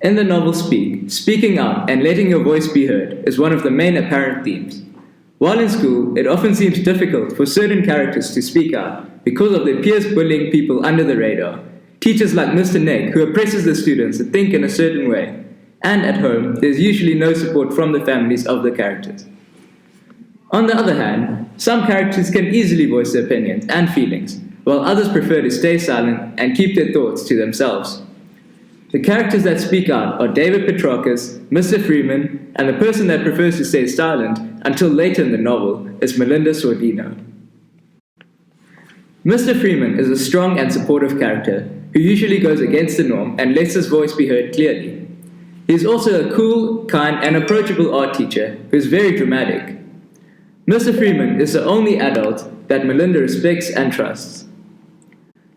In the novel speaking out and letting your voice be heard is one of the main apparent themes. While in school, it often seems difficult for certain characters to speak out because of their peers bullying people under the radar. Teachers like Mr. Neg, who oppresses the students to think in a certain way. And at home, there's usually no support from the families of the characters. On the other hand, some characters can easily voice their opinions and feelings, while others prefer to stay silent and keep their thoughts to themselves. The characters that speak out are David Petrakis, Mr. Freeman, and the person that prefers to stay silent until later in the novel is Melinda Sordino. Mr. Freeman is a strong and supportive character who usually goes against the norm and lets his voice be heard clearly. He is also a cool, kind, and approachable art teacher who is very dramatic. Mr. Freeman is the only adult that Melinda respects and trusts.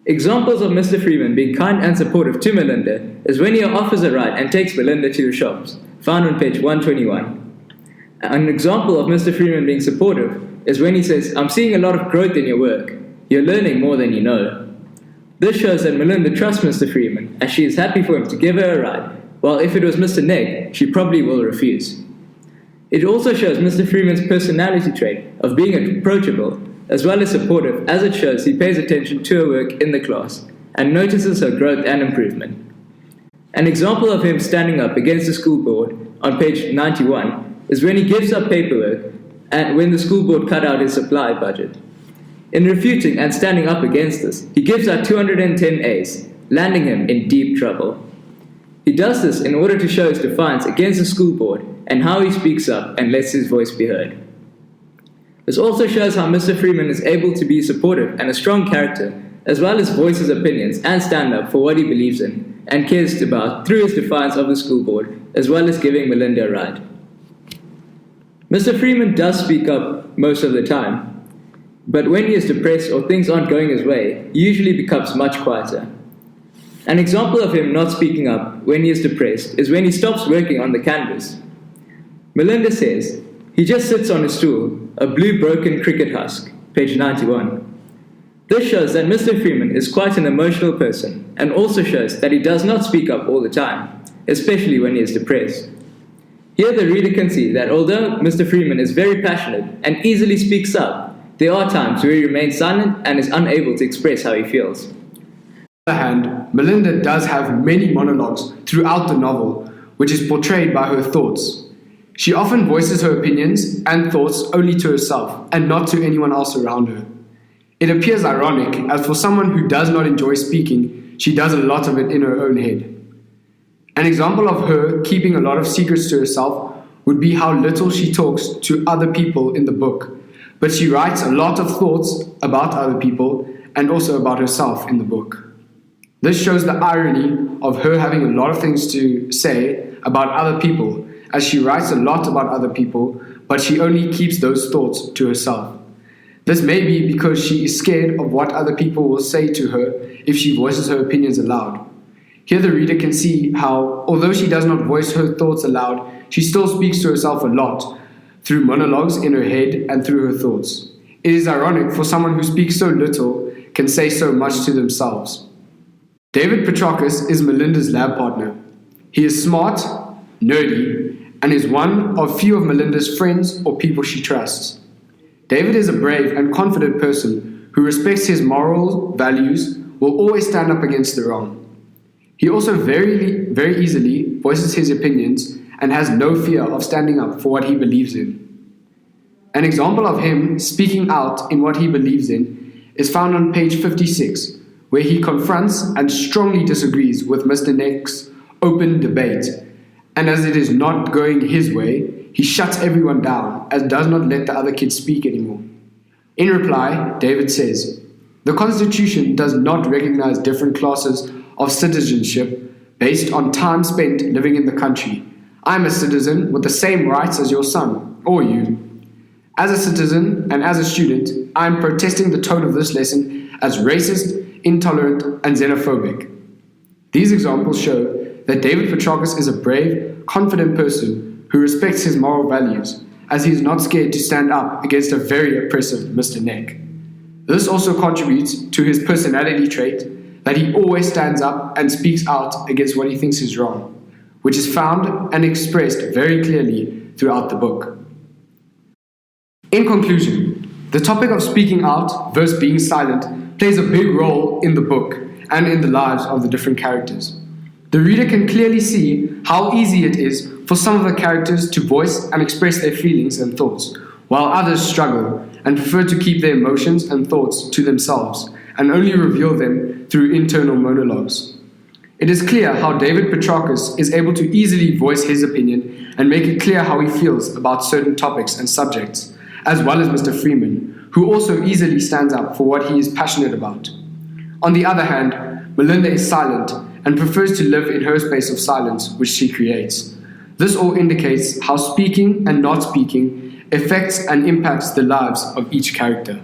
Examples of Mr. Freeman being kind and supportive to Melinda is when he offers a ride and takes Melinda to the shops, found on page 121. An example of Mr. Freeman being supportive is when he says, "I'm seeing a lot of growth in your work. You're learning more than you know." This shows that Melinda trusts Mr. Freeman, as she is happy for him to give her a ride, while if it was Mr. Neg, she probably will refuse. It also shows Mr. Freeman's personality trait of being approachable, as well as supportive, as it shows he pays attention to her work in the class, and notices her growth and improvement. An example of him standing up against the school board, on page 91, is when he gives up paperwork, and when the school board cut out his supply budget. In refuting and standing up against this, he gives out 210 A's, landing him in deep trouble. He does this in order to show his defiance against the school board and how he speaks up and lets his voice be heard. This also shows how Mr. Freeman is able to be supportive and a strong character, as well as voice his opinions and stand up for what he believes in and cares about through his defiance of the school board, as well as giving Melinda a ride. Mr. Freeman does speak up most of the time, but when he is depressed or things aren't going his way, he usually becomes much quieter. An example of him not speaking up when he is depressed is when he stops working on the canvas. Melinda says, "He just sits on a stool, a blue broken cricket husk," page 91. This shows that Mr. Freeman is quite an emotional person and also shows that he does not speak up all the time, especially when he is depressed. Here the reader can see that although Mr. Freeman is very passionate and easily speaks up, there are times where he remains silent and is unable to express how he feels. On the other hand, Melinda does have many monologues throughout the novel, which is portrayed by her thoughts. She often voices her opinions and thoughts only to herself and not to anyone else around her. It appears ironic, as for someone who does not enjoy speaking, she does a lot of it in her own head. An example of her keeping a lot of secrets to herself would be how little she talks to other people in the book, but she writes a lot of thoughts about other people and also about herself in the book. This shows the irony of her having a lot of things to say about other people, as she writes a lot about other people, but she only keeps those thoughts to herself. This may be because she is scared of what other people will say to her if she voices her opinions aloud. Here the reader can see how, although she does not voice her thoughts aloud, she still speaks to herself a lot, through monologues in her head and through her thoughts. It is ironic for someone who speaks so little can say so much to themselves. David Petrakis is Melinda's lab partner. He is smart, nerdy, and is one of few of Melinda's friends or people she trusts. David is a brave and confident person who respects his moral values, will always stand up against the wrong. He also very easily voices his opinions and has no fear of standing up for what he believes in. An example of him speaking out in what he believes in is found on page 56, where he confronts and strongly disagrees with Mr. Neg's open debate, and as it is not going his way, he shuts everyone down and does not let the other kids speak anymore. In reply, David says, "The Constitution does not recognize different classes of citizenship based on time spent living in the country. I'm a citizen with the same rights as your son, or you. As a citizen and as a student, I'm protesting the tone of this lesson as racist, intolerant, and xenophobic." These examples show that David Petrakis is a brave, confident person who respects his moral values, as he is not scared to stand up against a very oppressive Mr. Neg. This also contributes to his personality trait that he always stands up and speaks out against what he thinks is wrong, which is found and expressed very clearly throughout the book. In conclusion, the topic of speaking out versus being silent plays a big role in the book and in the lives of the different characters. The reader can clearly see how easy it is for some of the characters to voice and express their feelings and thoughts, while others struggle and prefer to keep their emotions and thoughts to themselves and only reveal them through internal monologues. It is clear how David Petrarchus is able to easily voice his opinion and make it clear how he feels about certain topics and subjects, as well as Mr. Freeman, who also easily stands up for what he is passionate about. On the other hand, Melinda is silent and prefers to live in her space of silence which she creates. This all indicates how speaking and not speaking affects and impacts the lives of each character.